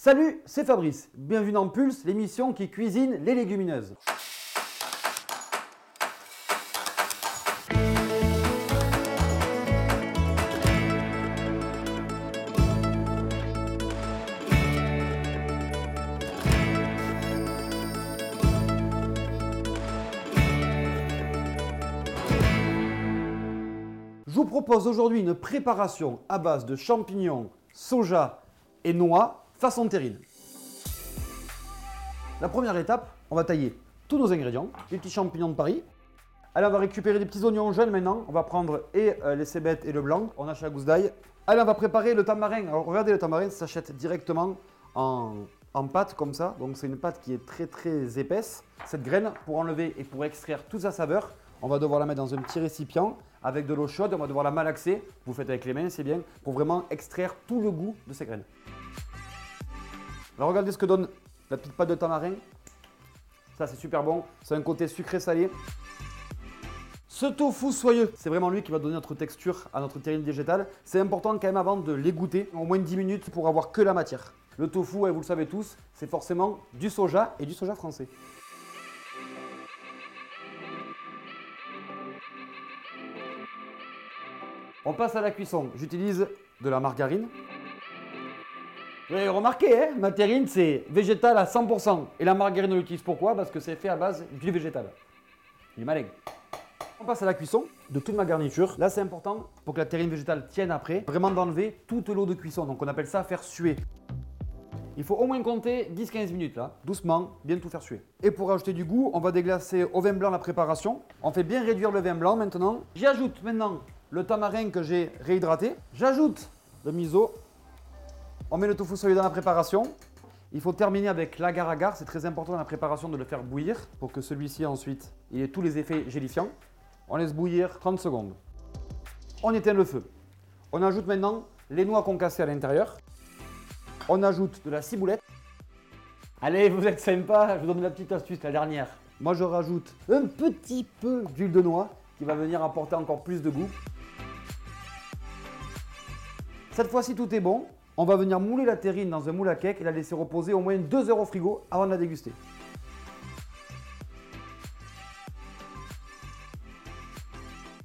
Salut, c'est Fabrice. Bienvenue dans Pulse, l'émission qui cuisine les légumineuses. Je vous propose aujourd'hui une préparation à base de champignons, soja et noix façon terrine. La première étape, on va tailler tous nos ingrédients, les petits champignons de Paris. Allez, on va récupérer des petits oignons jaunes maintenant. On va prendre les cébettes et le blanc. On achète la gousse d'ail. Allez, on va préparer le tamarin. Alors regardez, le tamarin, ça s'achète directement en pâte comme ça. Donc c'est une pâte qui est très épaisse. Cette graine, pour enlever et pour extraire toute sa saveur, on va devoir la mettre dans un petit récipient avec de l'eau chaude. On va devoir la malaxer. Vous faites avec les mains, c'est bien, pour vraiment extraire tout le goût de ces graines. Alors regardez ce que donne la petite pâte de tamarin. Ça c'est super bon, c'est un côté sucré salé. Ce tofu soyeux, c'est vraiment lui qui va donner notre texture à notre terrine végétale. C'est important quand même avant de l'égoutter, au moins 10 minutes pour avoir que la matière. Le tofu, vous le savez tous, c'est forcément du soja et du soja français. On passe à la cuisson. J'utilise de la margarine. Vous avez remarqué, hein, ma terrine, c'est végétal à 100%. Et la margarine, on l'utilise pourquoi? Parce que c'est fait à base d'huile végétale. Il est malin. On passe à la cuisson de toute ma garniture. Là, c'est important pour que la terrine végétale tienne après, vraiment d'enlever toute l'eau de cuisson. Donc, on appelle ça faire suer. Il faut au moins compter 10-15 minutes là, doucement, bien tout faire suer. Et pour ajouter du goût, on va déglacer au vin blanc la préparation. On fait bien réduire le vin blanc maintenant. J'ajoute maintenant le tamarin que j'ai réhydraté. J'ajoute le miso. On met le tofu soyeux dans la préparation. Il faut terminer avec l'agar-agar. C'est très important dans la préparation de le faire bouillir pour que celui-ci ensuite il ait tous les effets gélifiants. On laisse bouillir 30 secondes. On éteint le feu. On ajoute maintenant les noix concassées à l'intérieur. On ajoute de la ciboulette. Allez, vous êtes sympa, je vous donne la petite astuce, la dernière. Moi, je rajoute un petit peu d'huile de noix qui va venir apporter encore plus de goût. Cette fois-ci, tout est bon. On va venir mouler la terrine dans un moule à cake et la laisser reposer au moins 2 heures au frigo avant de la déguster.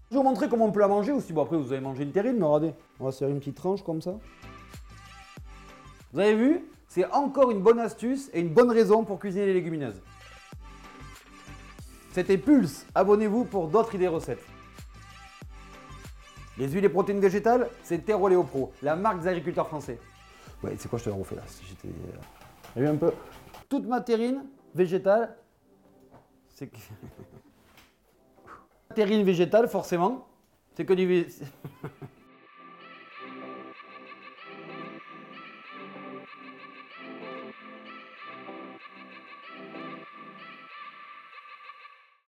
Je vais vous montrer comment on peut la manger aussi. Bon, après, vous avez mangé une terrine, mais regardez, on va se faire une petite tranche comme ça. Vous avez vu? C'est encore une bonne astuce et une bonne raison pour cuisiner les légumineuses. C'était Pulse. Abonnez-vous pour d'autres idées recettes. Les huiles et protéines végétales, c'est Terre Oléo Pro, la marque des agriculteurs français. Ouais, c'est quoi, je te la refais là. J'ai vu un peu. Toute ma terrine végétale, c'est terrine végétale, forcément, c'est que du